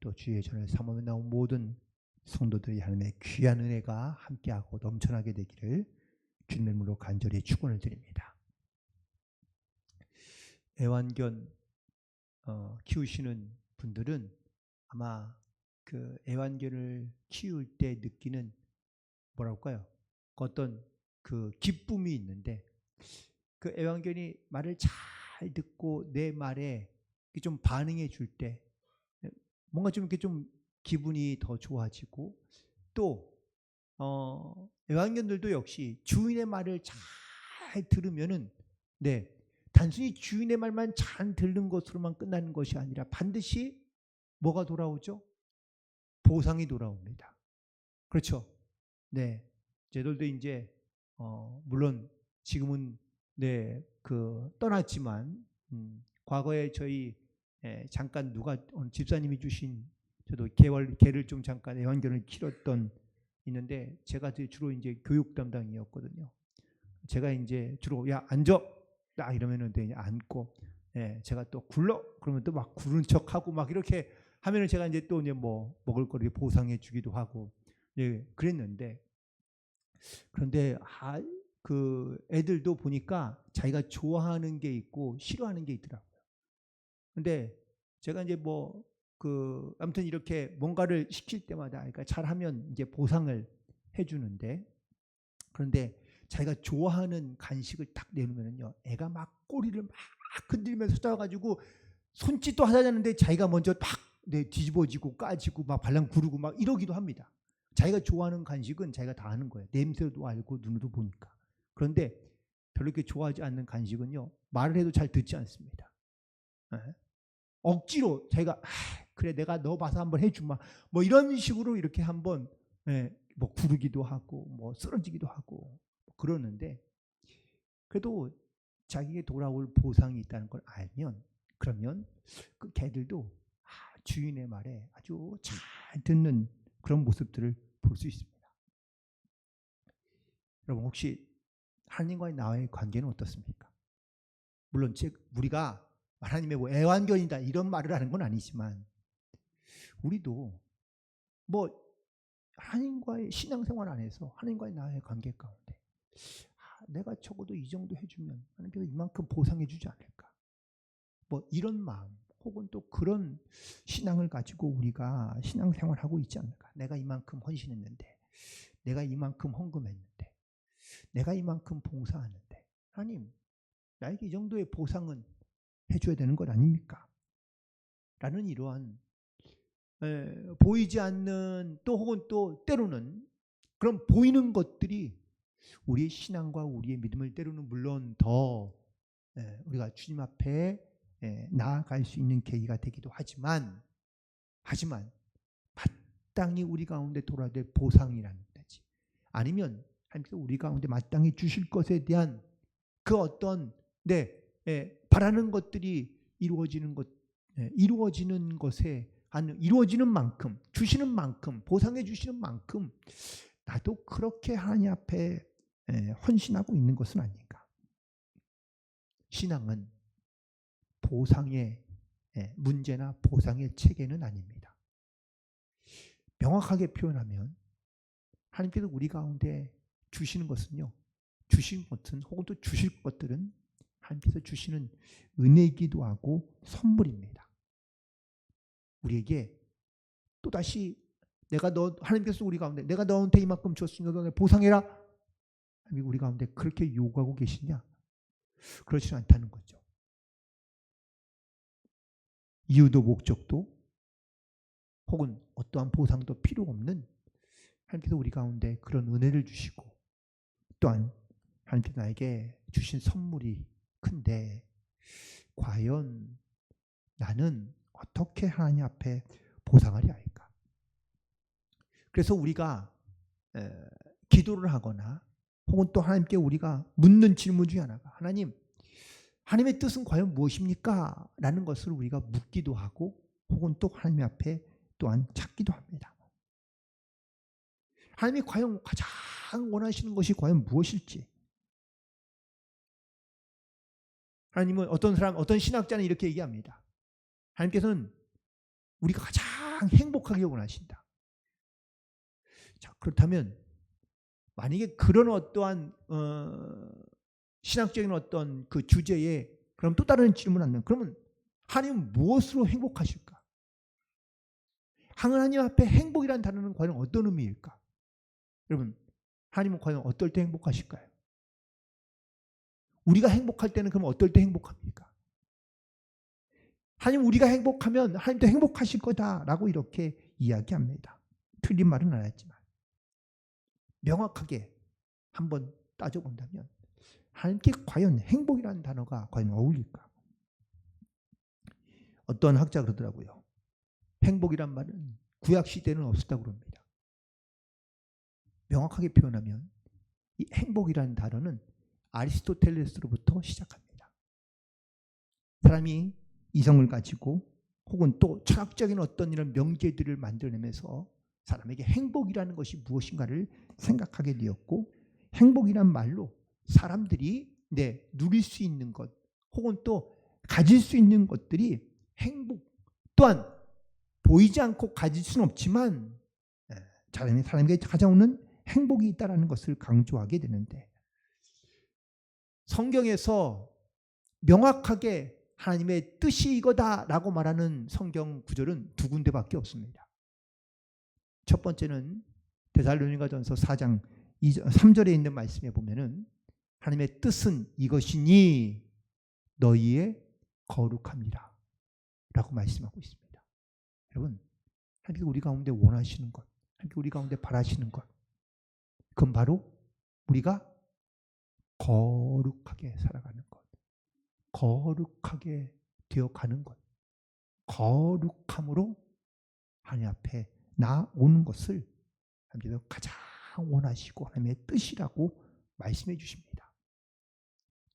또 주의 전을 삼으며 나온 모든 성도들이 하나님의 귀한 은혜가 함께하고 넘쳐나게 되기를 주님의 이름으로 간절히 축원을 드립니다. 애완견 키우시는 분들은 아마 그 애완견을 키울 때 느끼는 뭐랄까요? 어떤 그 기쁨이 있는데 그 애완견이 말을 잘 듣고 내 말에 좀 반응해 줄 때 뭔가 좀 이렇게 좀 기분이 더 좋아지고 또 애완견들도 역시 주인의 말을 잘 들으면은 네 단순히 주인의 말만 잘 듣는 것으로만 끝나는 것이 아니라 반드시 뭐가 돌아오죠? 보상이 돌아옵니다. 그렇죠? 네, 저들도 이제 물론 지금은 네 그 떠났지만 과거에 저희 잠깐 누가 집사님이 주신 저도 개를 좀 잠깐 애완견을 키웠던 있는데 제가 주로 이제 교육 담당이었거든요. 제가 이제 주로 야 앉아 딱 이러면은 이제 앉고 제가 또 굴러 그러면 또 막 구르는 척하고 막 이렇게 하면은 제가 이제 또 이제 뭐 먹을 거를 보상해 주기도 하고 그랬는데 그런데 그 애들도 보니까 자기가 좋아하는 게 있고 싫어하는 게 있더라고요. 근데 제가 이제 뭐 그 아무튼 이렇게 뭔가를 시킬 때마다 그러니까 잘하면 이제 보상을 해주는데 그런데 자기가 좋아하는 간식을 딱 내놓으면요 애가 막 꼬리를 막 흔들면서 찾아가지고 손짓도 하자는데 자기가 먼저 막 뒤집어지고 까지고 막 발랑 구르고 막 이러기도 합니다. 자기가 좋아하는 간식은 자기가 다 아는 거예요. 냄새도 알고 눈으로 보니까. 그런데 별로 이렇게 좋아하지 않는 간식은요 말을 해도 잘 듣지 않습니다. 억지로 자기가 그래 내가 너 봐서 한번 해주마 뭐 이런 식으로 이렇게 한번 뭐 구르기도 하고 뭐 쓰러지기도 하고 그러는데 그래도 자기에게 돌아올 보상이 있다는 걸 알면 그러면 그 개들도 주인의 말에 아주 잘 듣는 그런 모습들을 볼 수 있습니다. 여러분 혹시 하나님과의 나와의 관계는 어떻습니까? 물론 우리가 하나님의 뭐 애완견이다 이런 말을 하는 건 아니지만 우리도 뭐 하나님과의 신앙생활 안에서 하나님과의 나의 관계 가운데 내가 적어도 이 정도 해주면 하나님께서 이만큼 보상해 주지 않을까 뭐 이런 마음 혹은 또 그런 신앙을 가지고 우리가 신앙생활하고 있지 않을까. 내가 이만큼 헌신했는데 내가 이만큼 헌금했는데 내가 이만큼 봉사하는데 하나님 나에게 이 정도의 보상은 해줘야 되는 것 아닙니까? 라는 이러한 보이지 않는 또 혹은 또 때로는 그런 보이는 것들이 우리의 신앙과 우리의 믿음을 때로는 물론 더 우리가 주님 앞에 나아갈 수 있는 계기가 되기도 하지만 마땅히 우리 가운데 돌아야 될 보상이라는 거지. 아니면 하나님께서 우리 가운데 마땅히 주실 것에 대한 그 어떤 바라는 것들이 이루어지는 것에 이루어지는 만큼 주시는 만큼 보상해 주시는 만큼 나도 그렇게 하나님 앞에 헌신하고 있는 것은 아닌가. 신앙은 보상의 문제나 보상의 체계는 아닙니다. 명확하게 표현하면 하나님께서 우리 가운데 주시는 것은요. 주신 것은 혹은 또 주실 것들은 하나님께서 주시는 은혜이기도 하고 선물입니다. 우리에게 또다시 하나님께서 우리 가운데 내가 너한테 이만큼 줬으니까 너네 보상해라. 하나님 우리 가운데 그렇게 요구하고 계시냐? 그렇지 않다는 거죠. 이유도 목적도 혹은 어떠한 보상도 필요 없는 하나님께서 우리 가운데 그런 은혜를 주시고 또한 하나님께서 나에게 주신 선물이 큰데 과연 나는 어떻게 하나님 앞에 보상하려 할까? 그래서 우리가 기도를 하거나 혹은 또 하나님께 우리가 묻는 질문 중에 하나가 하나님의 뜻은 과연 무엇입니까? 라는 것을 우리가 묻기도 하고 혹은 또 하나님 앞에 또한 찾기도 합니다. 하나님이 과연 가장 원하시는 것이 과연 무엇일지. 하나님은 어떤 신학자는 이렇게 얘기합니다. 하나님께서는 우리가 가장 행복하게 원하신다. 자, 그렇다면 만약에 그런 어떠한 신학적인 어떤 그 주제에 그럼 또 다른 질문 하면 그러면 하나님은 무엇으로 행복하실까? 하나님 앞에 행복이라는 단어는 과연 어떤 의미일까? 여러분, 하나님은 과연 어떨 때 행복하실까요? 우리가 행복할 때는 그럼 어떨 때 행복합니까? 하나님 우리가 행복하면 하나님도 행복하실 거다라고 이렇게 이야기합니다. 틀린 말은 안 했지만 명확하게 한번 따져본다면 하나님께 과연 행복이라는 단어가 과연 어울릴까? 어떤 학자 그러더라고요. 행복이란 말은 구약 시대는 없었다고 그럽니다. 명확하게 표현하면 이 행복이라는 단어는 아리스토텔레스로부터 시작합니다. 사람이 이성을 가지고 혹은 또 철학적인 어떤 이런 명제들을 만들어내면서 사람에게 행복이라는 것이 무엇인가를 생각하게 되었고, 행복이란 말로 사람들이 누릴 수 있는 것 혹은 또 가질 수 있는 것들이 행복 또한 보이지 않고 가질 수는 없지만 사람에게 찾아오는 행복이 있다는 것을 강조하게 되는데, 성경에서 명확하게 하나님의 뜻이 이거다라고 말하는 성경 구절은 두 군데밖에 없습니다. 첫 번째는 데살로니가전서 4장 3절에 있는 말씀에 보면은 하나님의 뜻은 이것이니 너희의 거룩함이라 라고 말씀하고 있습니다. 여러분, 하나님께서 우리 가운데 원하시는 것, 하나님께서 우리 가운데 바라시는 것, 그건 바로 우리가 거룩하게 살아가는 것, 거룩하게 되어가는 것, 거룩함으로 하나님 앞에 나오는 것을 하나님께서 가장 원하시고 하나님의 뜻이라고 말씀해 주십니다.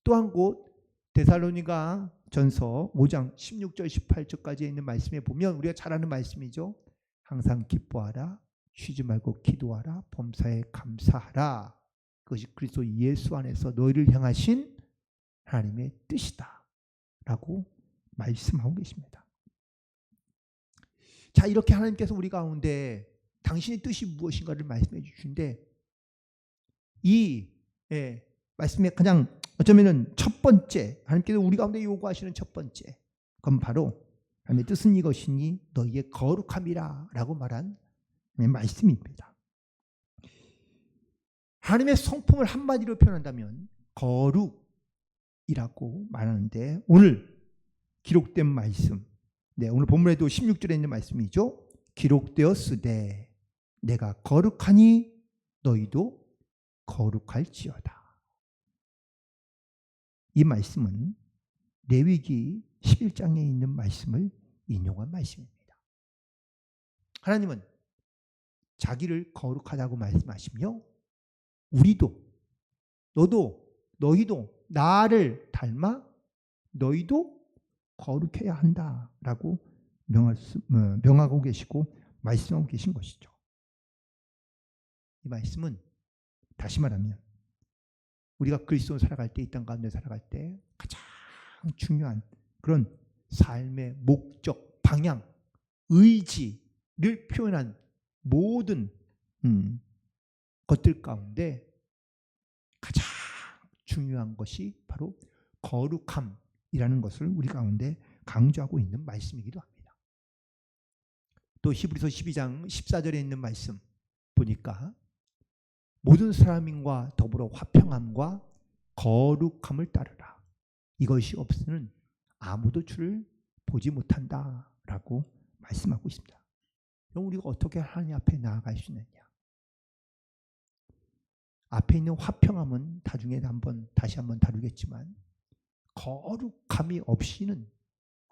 또 한 곳 데살로니가 전서 5장 16절 18절까지 있는 말씀에 보면 우리가 잘 아는 말씀이죠. 항상 기뻐하라, 쉬지 말고 기도하라, 범사에 감사하라. 그것이 그리스도 예수 안에서 너희를 향하신 하나님의 뜻이다 라고 말씀하고 계십니다. 자, 이렇게 하나님께서 우리 가운데 당신의 뜻이 무엇인가를 말씀해 주시는데, 이 말씀의 가장 어쩌면 첫 번째, 하나님께서 우리 가운데 요구하시는 첫 번째, 그건 바로 하나님의 뜻은 이것이니 너희의 거룩함이라 라고 말한 말씀입니다. 하나님의 성품을 한마디로 표현한다면 거룩이라고 말하는데, 오늘 기록된 말씀, 오늘 본문에도 16절에 있는 말씀이죠. 기록되었으되 내가 거룩하니 너희도 거룩할지어다. 이 말씀은 레위기 11장에 있는 말씀을 인용한 말씀입니다. 하나님은 자기를 거룩하다고 말씀하시며 우리도, 너도, 너희도 나를 닮아 너희도 거룩해야 한다라고 명하고 계시고 말씀하고 계신 것이죠. 이 말씀은 다시 말하면 우리가 그리스도로 살아갈 때, 이 땅 가운데 살아갈 때 가장 중요한 그런 삶의 목적, 방향, 의지를 표현한 모든 것들 가운데 가장 중요한 것이 바로 거룩함이라는 것을 우리 가운데 강조하고 있는 말씀이기도 합니다. 또 히브리서 12장 14절에 있는 말씀 보니까 모든 사람과 더불어 화평함과 거룩함을 따르라. 이것이 없으면 아무도 주를 보지 못한다라고 말씀하고 있습니다. 그럼 우리가 어떻게 하나님 앞에 나아갈 수 있느냐? 앞에 있는 화평함은 나중에 다시 한번 다루겠지만 거룩함이 없이는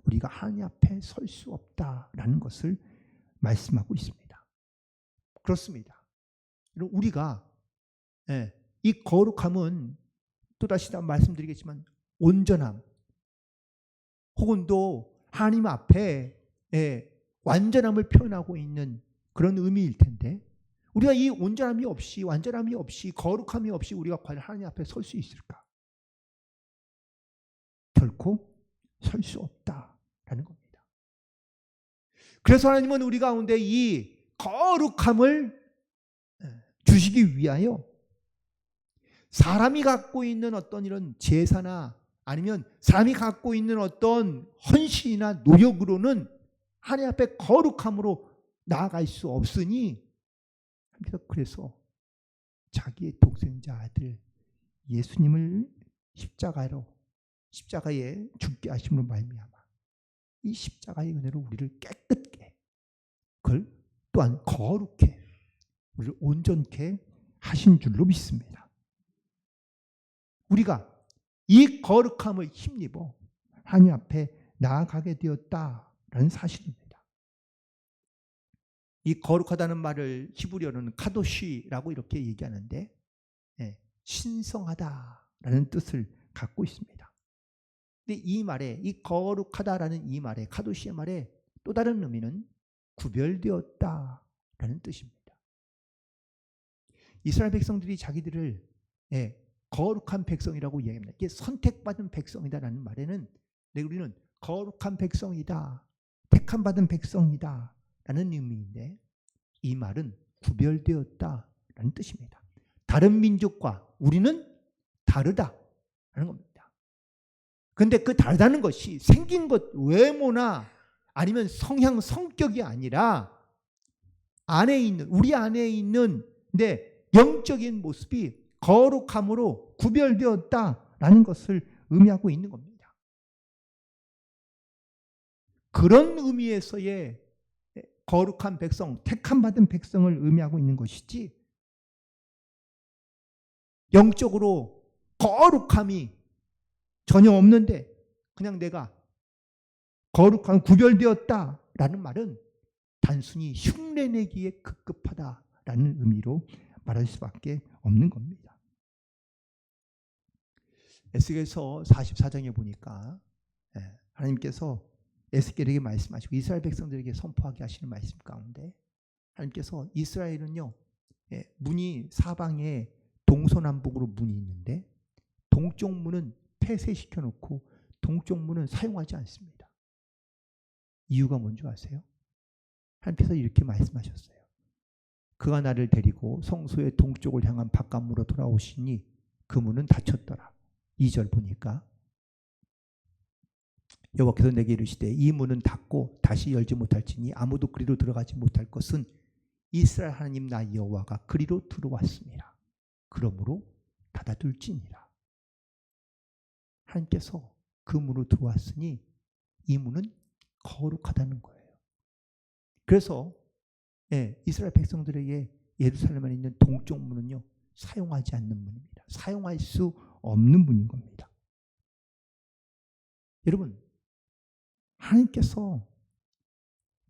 우리가 하나님 앞에 설 수 없다라는 것을 말씀하고 있습니다. 그렇습니다. 우리가 이 거룩함은 또다시 말씀드리겠지만 온전함 혹은 또 하나님 앞에 완전함을 표현하고 있는 그런 의미일 텐데, 우리가 이 온전함이 없이, 완전함이 없이, 거룩함이 없이 우리가 과연 하나님 앞에 설 수 있을까? 결코 설 수 없다라는 겁니다. 그래서 하나님은 우리 가운데 이 거룩함을 주시기 위하여 사람이 갖고 있는 어떤 이런 제사나 아니면 사람이 갖고 있는 어떤 헌신이나 노력으로는 하나님 앞에 거룩함으로 나아갈 수 없으니, 그래서 자기의 독생자 아들 예수님을 십자가에 죽게 하심으로 말미암아 이 십자가의 은혜로 우리를 깨끗게, 그걸 또한 거룩해, 우리를 온전케 하신 줄로 믿습니다. 우리가 이 거룩함을 힘입어 하나님 앞에 나아가게 되었다라는 사실입니다. 이 거룩하다는 말을 히브리어로는 카도시라고 이렇게 얘기하는데, 신성하다라는 뜻을 갖고 있습니다. 근데 이 말에, 이 거룩하다라는 이 말에, 카도시의 말에 또 다른 의미는 구별되었다라는 뜻입니다. 이스라엘 백성들이 자기들을 거룩한 백성이라고 이야기합니다. 이게 선택받은 백성이다라는 말에는 우리는 거룩한 백성이다, 택함받은 백성이다 라는 의미인데, 이 말은 구별되었다라는 뜻입니다. 다른 민족과 우리는 다르다라는 겁니다. 그런데 그 다르다는 것이 생긴 것, 외모나 아니면 성향, 성격이 아니라 우리 안에 있는 영적인 모습이 거룩함으로 구별되었다라는 것을 의미하고 있는 겁니다. 그런 의미에서의 거룩한 백성, 택함받은 백성을 의미하고 있는 것이지, 영적으로 거룩함이 전혀 없는데 그냥 내가 거룩한 구별되었다라는 말은 단순히 흉내내기에 급급하다라는 의미로 말할 수밖에 없는 겁니다. 에스겔서 44장에 보니까 하나님께서 에스겔에게 말씀하시고 이스라엘 백성들에게 선포하게 하시는 말씀 가운데, 하나님께서 이스라엘은요, 문이 사방에 동서남북으로 문이 있는데 동쪽 문은 폐쇄시켜 놓고 동쪽 문은 사용하지 않습니다. 이유가 뭔지 아세요? 하나님께서 이렇게 말씀하셨어요. 그가 나를 데리고 성소의 동쪽을 향한 바깥문으로 돌아오시니 그 문은 닫혔더라. 2절 보니까 여호와께서 내게 이르시되 이 문은 닫고 다시 열지 못할지니 아무도 그리로 들어가지 못할 것은 이스라엘 하나님 나 여호와가 그리로 들어왔습니다. 그러므로 닫아둘지니라. 하나님께서 그 문으로 들어왔으니 이 문은 거룩하다는 거예요. 그래서 이스라엘 백성들에게 예루살렘에 있는 동쪽 문은요, 사용하지 않는 문입니다. 사용할 수 없는 문인 겁니다. 여러분, 하나님께서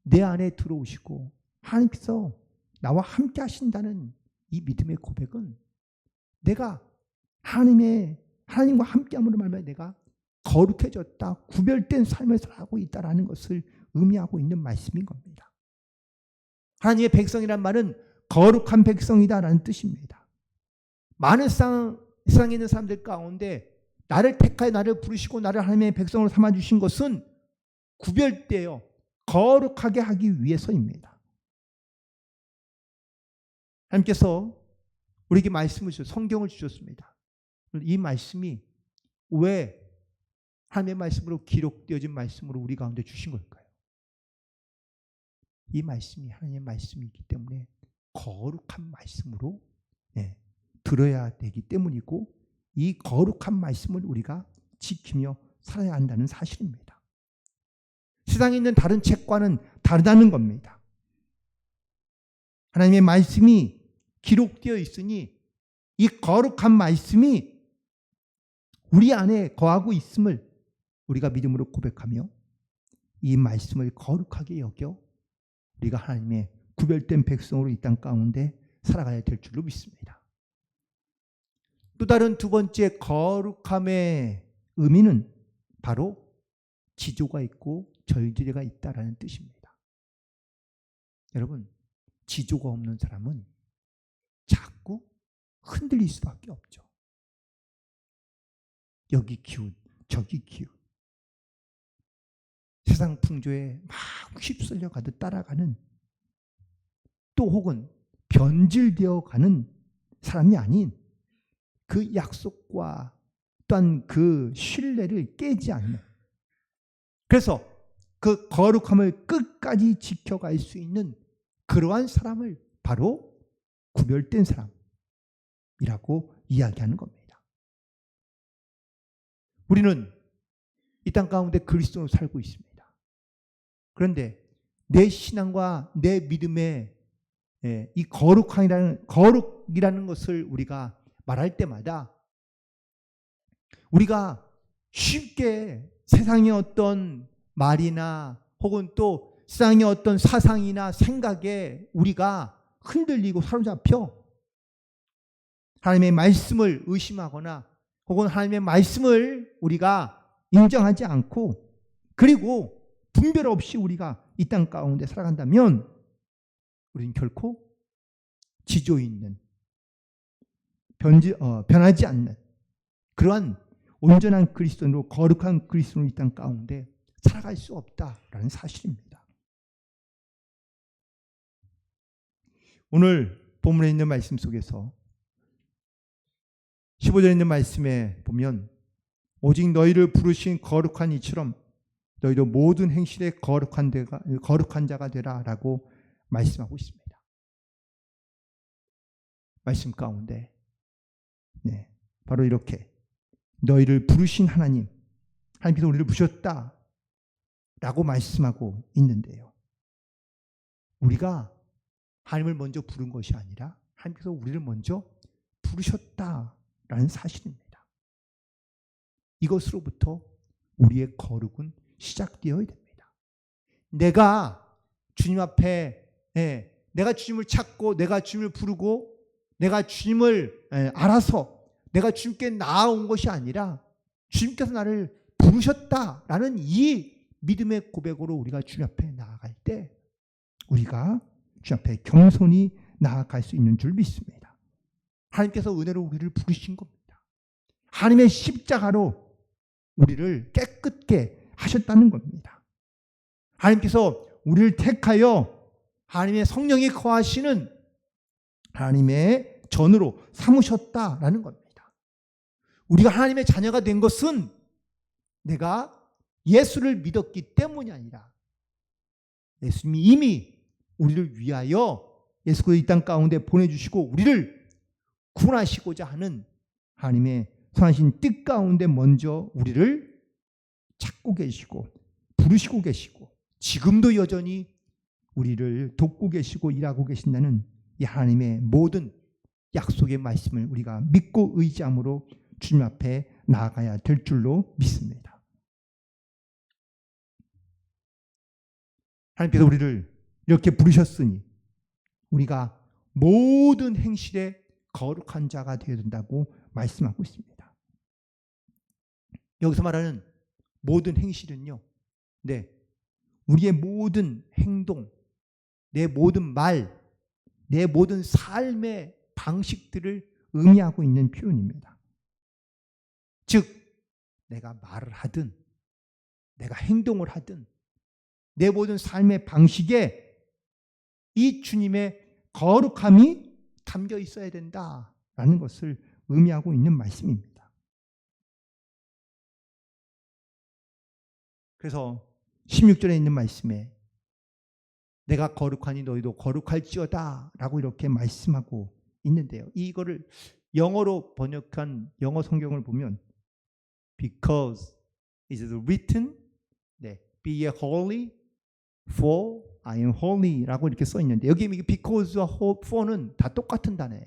내 안에 들어오시고 하나님께서 나와 함께 하신다는 이 믿음의 고백은 내가 하나님과 함께함으로 말미암아 내가 거룩해졌다, 구별된 삶을 살아가고 있다라는 것을 의미하고 있는 말씀인 겁니다. 하나님의 백성이란 말은 거룩한 백성이다라는 뜻입니다. 많은 세상에 있는 사람들 가운데 나를 택하여 나를 부르시고 나를 하나님의 백성으로 삼아주신 것은 구별되어 거룩하게 하기 위해서입니다. 하나님께서 우리에게 말씀을 주셨습니다. 성경을 주셨습니다. 이 말씀이 왜 하나님의 말씀으로 기록되어진 말씀으로 우리 가운데 주신 걸까요? 이 말씀이 하나님의 말씀이기 때문에 거룩한 말씀으로 들어야 되기 때문이고, 이 거룩한 말씀을 우리가 지키며 살아야 한다는 사실입니다. 세상에 있는 다른 책과는 다르다는 겁니다. 하나님의 말씀이 기록되어 있으니 이 거룩한 말씀이 우리 안에 거하고 있음을 우리가 믿음으로 고백하며 이 말씀을 거룩하게 여겨 우리가 하나님의 구별된 백성으로 이 땅 가운데 살아가야 될 줄로 믿습니다. 또 다른 두 번째 거룩함의 의미는 바로 지조가 있고 절제가 있다라는 뜻입니다. 여러분, 지조가 없는 사람은 자꾸 흔들릴 수밖에 없죠. 여기 기운, 저기 기운. 세상 풍조에 막 휩쓸려 가듯 따라가는, 또 혹은 변질되어 가는 사람이 아닌 그 약속과 또한 그 신뢰를 깨지 않는, 그래서 그 거룩함을 끝까지 지켜갈 수 있는 그러한 사람을 바로 구별된 사람이라고 이야기하는 겁니다. 우리는 이 땅 가운데 그리스도로 살고 있습니다. 그런데 내 신앙과 내 믿음의 이 거룩이라는 것을 우리가 말할 때마다 우리가 쉽게 세상의 어떤 말이나 혹은 또 세상의 어떤 사상이나 생각에 우리가 흔들리고 사로잡혀 하나님의 말씀을 의심하거나 혹은 하나님의 말씀을 우리가 인정하지 않고, 그리고 분별 없이 우리가 이 땅 가운데 살아간다면 우리는 결코 지조 있는 변하지 않는 그러한 온전한 그리스도인으로, 거룩한 그리스도인으로 이 땅 가운데 살아갈 수 없다라는 사실입니다. 오늘 본문에 있는 말씀 속에서 15절에 있는 말씀에 보면 오직 너희를 부르신 거룩한 이처럼 너희도 모든 행실에 거룩한 자가 되라라고 말씀하고 있습니다. 말씀 가운데 바로 이렇게 너희를 부르신 하나님께서 우리를 부르셨다라고 말씀하고 있는데요. 우리가 하나님을 먼저 부른 것이 아니라 하나님께서 우리를 먼저 부르셨다라는 사실입니다. 이것으로부터 우리의 거룩은 시작되어야 됩니다. 내가 주님 앞에 내가 주님을 찾고 내가 주님을 부르고 내가 주님을 알아서 내가 주님께 나아온 것이 아니라 주님께서 나를 부르셨다라는 이 믿음의 고백으로 우리가 주님 앞에 나아갈 때 우리가 주님 앞에 겸손히 나아갈 수 있는 줄 믿습니다. 하나님께서 은혜로 우리를 부르신 겁니다. 하나님의 십자가로 우리를 깨끗게 하셨다는 겁니다. 하나님께서 우리를 택하여 하나님의 성령이 거하시는 하나님의 전으로 삼으셨다라는 겁니다. 우리가 하나님의 자녀가 된 것은 내가 예수를 믿었기 때문이 아니라 예수님이 이미 우리를 위하여 예수 그리스도 이 땅 가운데 보내주시고 우리를 구원하시고자 하는 하나님의 선하신 뜻 가운데 먼저 우리를 찾고 계시고 부르시고 계시고 지금도 여전히 우리를 돕고 계시고 일하고 계신다는 이 하나님의 모든 약속의 말씀을 우리가 믿고 의지함으로 주님 앞에 나아가야 될 줄로 믿습니다. 하나님께서 우리를 이렇게 부르셨으니 우리가 모든 행실에 거룩한 자가 되어야 된다고 말씀하고 있습니다. 여기서 말하는 모든 행실은요, 우리의 모든 행동, 내 모든 말, 내 모든 삶의 방식들을 의미하고 있는 표현입니다. 즉, 내가 말을 하든, 내가 행동을 하든, 내 모든 삶의 방식에 이 주님의 거룩함이 담겨 있어야 된다라는 것을 의미하고 있는 말씀입니다. 그래서 16절에 있는 말씀에 내가 거룩하니 너희도 거룩할지어다 라고 이렇게 말씀하고 있는데요. 이거를 영어로 번역한 영어 성경을 보면 Because it is written, Be ye holy, for I am holy 라고 이렇게 써 있는데 여기 because와 for는 다 똑같은 단어예요.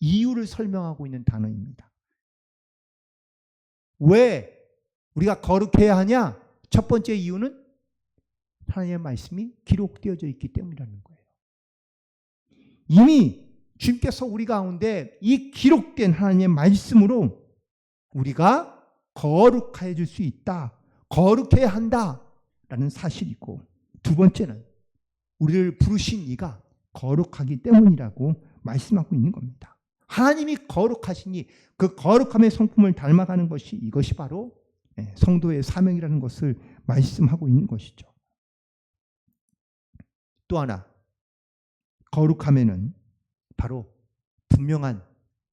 이유를 설명하고 있는 단어입니다. 왜 우리가 거룩해야 하냐? 첫 번째 이유는 하나님의 말씀이 기록되어져 있기 때문이라는 거예요. 이미 주님께서 우리 가운데 이 기록된 하나님의 말씀으로 우리가 거룩해질 수 있다, 거룩해야 한다라는 사실이고, 두 번째는 우리를 부르신 이가 거룩하기 때문이라고 말씀하고 있는 겁니다. 하나님이 거룩하시니 그 거룩함의 성품을 닮아가는 것이 이것이 바로 성도의 사명이라는 것을 말씀하고 있는 것이죠. 또 하나, 거룩함에는 바로 분명한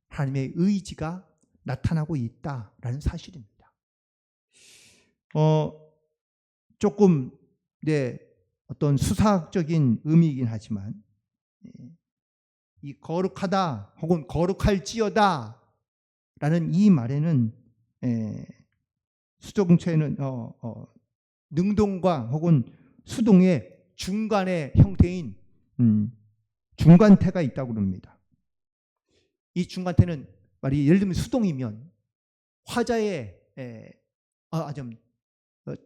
하나님의 의지가 나타나고 있다라는 사실입니다. 조금 어떤 수사학적인 의미이긴 하지만 이 거룩하다 혹은 거룩할지어다 라는 이 말에는 수동체는 능동과 혹은 수동의 중간의 형태인 중간태가 있다고 합니다. 이 중간태는 말이 예를 들면 수동이면 화자의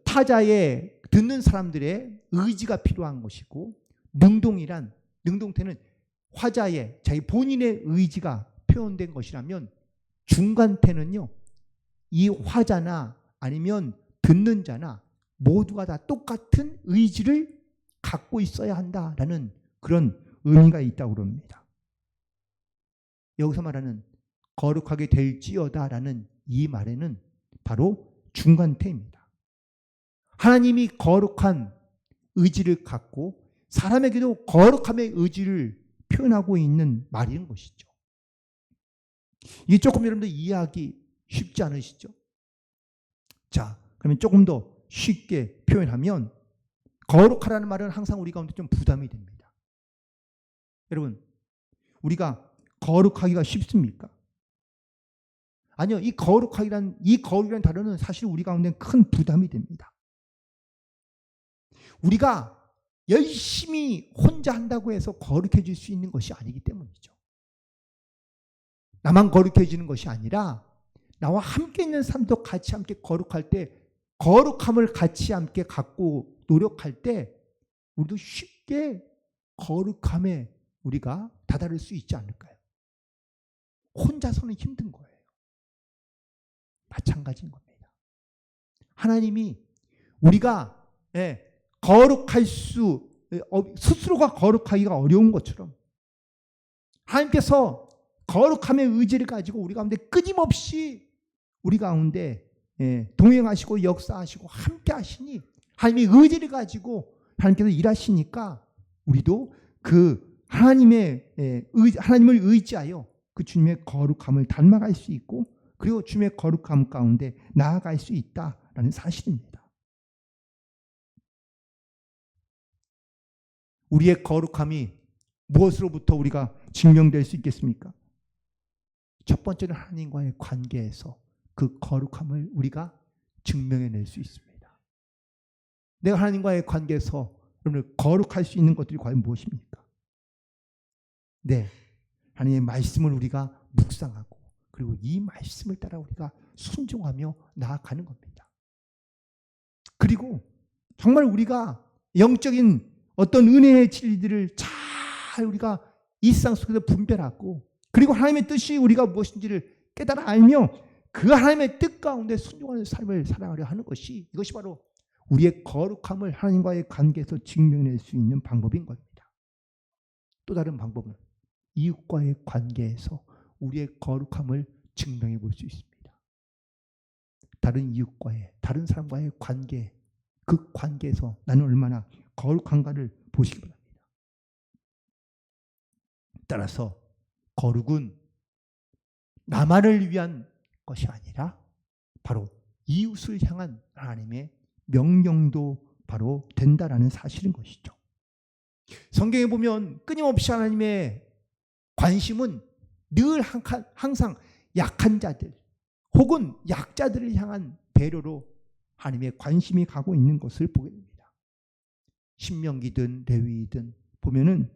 타자의 듣는 사람들의 의지가 필요한 것이고, 능동태는 화자의 자기 본인의 의지가 표현된 것이라면, 중간태는요 이 화자나 아니면 듣는 자나 모두가 다 똑같은 의지를 갖고 있어야 한다라는 그런 의미가 있다고 합니다. 여기서 말하는 거룩하게 될지어다라는 이 말에는 바로 중간태입니다. 하나님이 거룩한 의지를 갖고 사람에게도 거룩함의 의지를 표현하고 있는 말인 것이죠. 이게 조금 여러분들 이해하기 쉽지 않으시죠? 자, 그러면 조금 더 쉽게 표현하면, 거룩하라는 말은 항상 우리 가운데 좀 부담이 됩니다. 여러분, 우리가 거룩하기가 쉽습니까? 아니요, 이 거룩이라는 단어는 사실 우리 가운데 큰 부담이 됩니다. 우리가 열심히 혼자 한다고 해서 거룩해질 수 있는 것이 아니기 때문이죠. 나만 거룩해지는 것이 아니라 나와 함께 있는 사람도 같이 함께 거룩할 때, 거룩함을 같이 함께 갖고 노력할 때 우리도 쉽게 거룩함에 우리가 다다를 수 있지 않을까요? 혼자서는 힘든 거예요. 마찬가지인 겁니다. 하나님이 우리가 스스로가 거룩하기가 어려운 것처럼 하나님께서 거룩함의 의지를 가지고 우리 가운데 끊임없이 우리 가운데 동행하시고 역사하시고 함께 하시니, 하나님의 의지를 가지고 하나님께서 일하시니까 우리도 그 하나님을 의지하여 그 주님의 거룩함을 닮아갈 수 있고, 그리고 주님의 거룩함 가운데 나아갈 수 있다라는 사실입니다. 우리의 거룩함이 무엇으로부터 우리가 증명될 수 있겠습니까? 첫 번째는 하나님과의 관계에서 그 거룩함을 우리가 증명해낼 수 있습니다. 내가 하나님과의 관계에서 여러분을 거룩할 수 있는 것들이 과연 무엇입니까? 하나님의 말씀을 우리가 묵상하고, 그리고 이 말씀을 따라 우리가 순종하며 나아가는 겁니다. 그리고 정말 우리가 영적인 어떤 은혜의 진리들을 잘 우리가 일상 속에서 분별하고, 그리고 하나님의 뜻이 우리가 무엇인지를 깨달아 알며 그 하나님의 뜻 가운데 순종하는 삶을 살아가려 하는 것이, 이것이 바로 우리의 거룩함을 하나님과의 관계에서 증명할 수 있는 방법인 겁니다. 또 다른 방법은 이웃과의 관계에서 우리의 거룩함을 증명해 볼 수 있습니다. 다른 이웃과의, 다른 사람과의 관계, 그 관계에서 나는 얼마나 거룩한가를 보시기 바랍니다. 따라서 거룩은 나만을 위한 것이 아니라 바로 이웃을 향한 하나님의 명령도 바로 된다라는 사실인 것이죠. 성경에 보면 끊임없이 하나님의 관심은 늘 항상 약한 자들 혹은 약자들을 향한 배려로 하나님의 관심이 가고 있는 것을 보게 됩니다. 신명기든 레위이든 보면은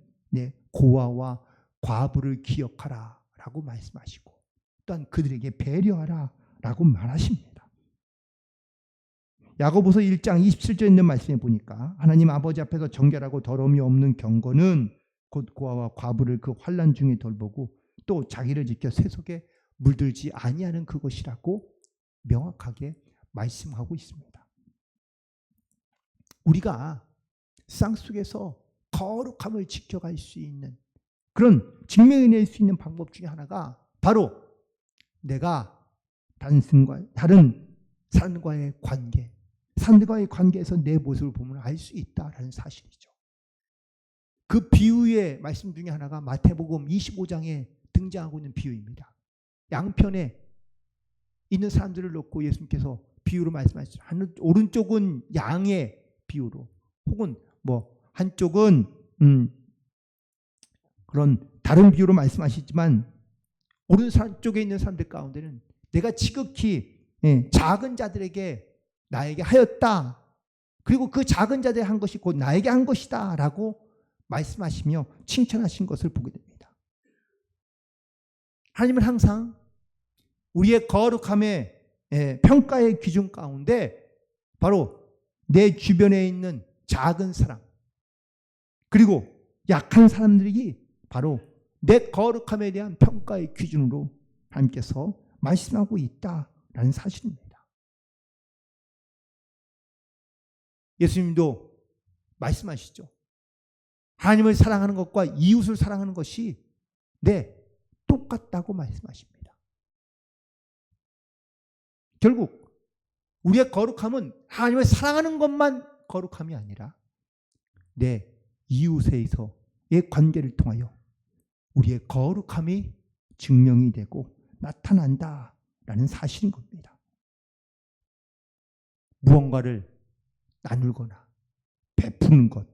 고아와 과부를 기억하라 라고 말씀하시고, 또한 그들에게 배려하라 라고 말하십니다. 야고보서 1장 27절에 있는 말씀에 보니까 하나님 아버지 앞에서 정결하고 더러움이 없는 경건은 곧 고아와 과부를 그 환난 중에 돌보고 또 자기를 지켜 세속에 물들지 아니하는 그것이라고 명확하게 말씀하고 있습니다. 우리가 세상 속에서 거룩함을 지켜갈 수 있는 그런 증명해낼 수 있는 방법 중에 하나가 바로 내가 다른 사람과의 관계, 사람들과의 관계에서 내 모습을 보면 알 수 있다라는 사실이죠. 그 비유의 말씀 중에 하나가 마태복음 25장에 등장하고 있는 비유입니다. 양편에 있는 사람들을 놓고 예수님께서 비유로 말씀하시죠. 오른쪽은 양의 비유로, 혹은 뭐 한쪽은 그런 다른 비유로 말씀하시지만, 오른쪽에 있는 사람들 가운데는 내가 지극히 작은 자들에게 나에게 하였다, 그리고 그 작은 자들이 한 것이 곧 나에게 한 것이다 라고 말씀하시며 칭찬하신 것을 보게 됩니다. 하나님은 항상 우리의 거룩함의 평가의 기준 가운데 바로 내 주변에 있는 작은 사람, 그리고 약한 사람들이 바로 내 거룩함에 대한 평가의 기준으로 하나님께서 말씀하고 있다라는 사실입니다. 예수님도 말씀하시죠. 하나님을 사랑하는 것과 이웃을 사랑하는 것이 똑같다고 말씀하십니다. 결국 우리의 거룩함은 하나님을 사랑하는 것만 거룩함이 아니라 내 이웃에서의 관계를 통하여 우리의 거룩함이 증명이 되고 나타난다라는 사실인 겁니다. 무언가를 나누거나 베푸는 것,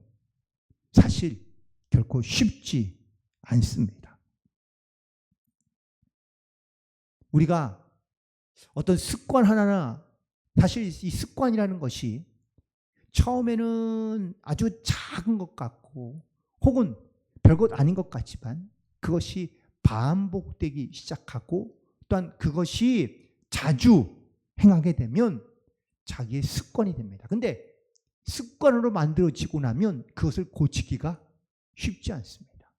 사실 결코 쉽지 않습니다. 우리가 어떤 습관 하나나, 사실 이 습관이라는 것이 처음에는 아주 작은 것 같고 혹은 별것 아닌 것 같지만 그것이 반복되기 시작하고, 또한 그것이 자주 행하게 되면 자기의 습관이 됩니다. 근데 습관으로 만들어지고 나면 그것을 고치기가 쉽지 않습니다.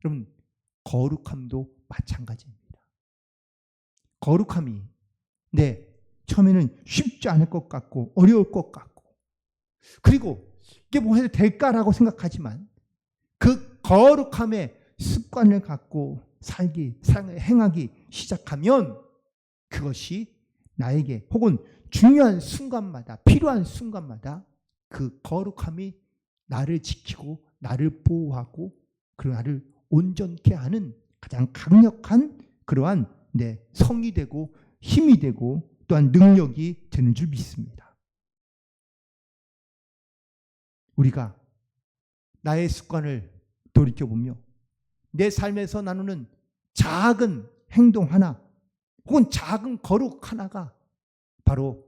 여러분, 거룩함도 마찬가지입니다. 거룩함이 처음에는 쉽지 않을 것 같고 어려울 것 같고, 그리고 이게 뭐 해도 될까라고 생각하지만 그 거룩함의 습관을 갖고 행하기 시작하면 그것이 나에게 혹은 중요한 순간마다, 필요한 순간마다 그 거룩함이 나를 지키고 나를 보호하고 그리고 나를 온전케 하는 가장 강력한 그러한 성이 되고 힘이 되고 또한 능력이 되는 줄 믿습니다. 우리가 나의 습관을 돌이켜보며 내 삶에서 나누는 작은 행동 하나 혹은 작은 거룩 하나가 바로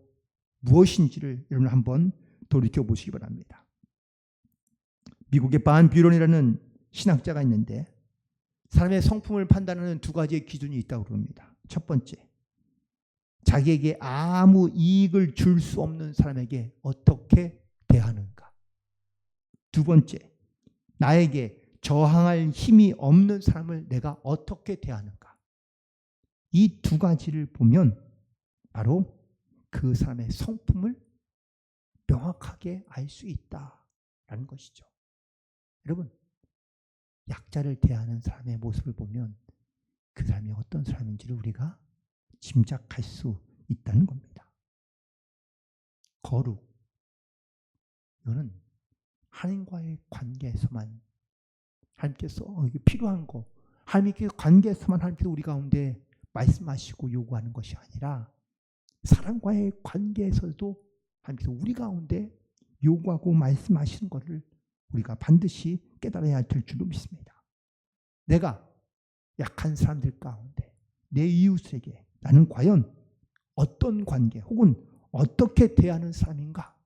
무엇인지를 여러분 한번 돌이켜보시기 바랍니다. 미국의 반 뷰런이라는 신학자가 있는데 사람의 성품을 판단하는 두 가지의 기준이 있다고 그럽니다. 첫 번째, 자기에게 아무 이익을 줄 수 없는 사람에게 어떻게 대하는가. 두 번째, 나에게 저항할 힘이 없는 사람을 내가 어떻게 대하는가. 이 두 가지를 보면 바로 그 사람의 성품을 명확하게 알 수 있다라는 것이죠. 여러분, 약자를 대하는 사람의 모습을 보면 그 사람이 어떤 사람인지를 우리가 짐작할 수 있다는 겁니다. 거룩, 이거는 하나님과의 관계에서만 하나님께서 이게 필요한 거, 하나님께 관계에서만 하나님께서 우리 가운데 말씀하시고 요구하는 것이 아니라 사람과의 관계에서도 하나님께서 우리 가운데 요구하고 말씀하시는 것을 우리가 반드시 깨달아야 될 줄로 믿습니다. 내가 약한 사람들 가운데 내 이웃에게 나는 과연 어떤 관계 혹은 어떻게 대하는 사람인가?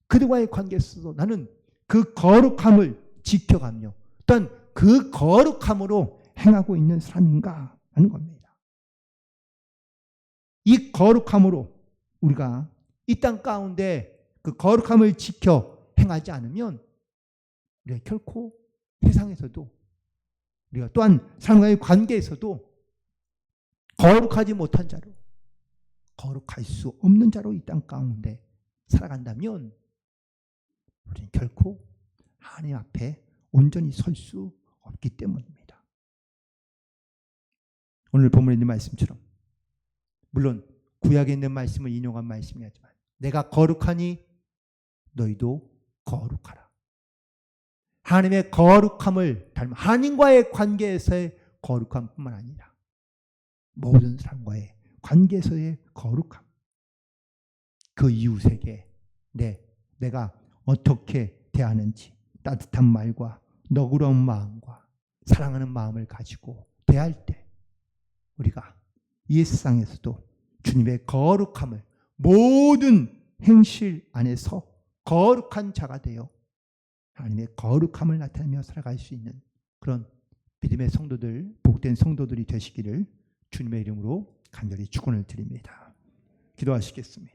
그들과의 관계에서도 나는 그 거룩함을 지켜가며 또한 그 거룩함으로 행하고 있는 사람인가 하는 겁니다. 이 거룩함으로 우리가 이 땅 가운데 그 거룩함을 지켜 행하지 않으면 우리가 결코 세상에서도 우리가 또한 사람과의 관계에서도 거룩하지 못한 자로, 거룩할 수 없는 자로 이 땅 가운데 살아간다면 우리는 결코 하나님 앞에 온전히 설 수 없기 때문입니다. 오늘 본문에 있는 말씀처럼 물론 구약에 있는 말씀을 인용한 말씀이지만 내가 거룩하니 너희도 거룩하라. 하나님의 거룩함을 닮아 하나님과의 관계에서의 거룩함뿐만 아니라 모든 사람과의 관계에서의 거룩함. 그 이웃에게 내가 어떻게 대하는지 따뜻한 말과 너그러운 마음과 사랑하는 마음을 가지고 대할 때 우리가 이 세상에서도 주님의 거룩함을 모든 행실 안에서 거룩한 자가 되어 하나님의 거룩함을 나타내며 살아갈 수 있는 그런 믿음의 성도들, 복된 성도들이 되시기를 주님의 이름으로 간절히 축원을 드립니다. 기도하시겠습니다.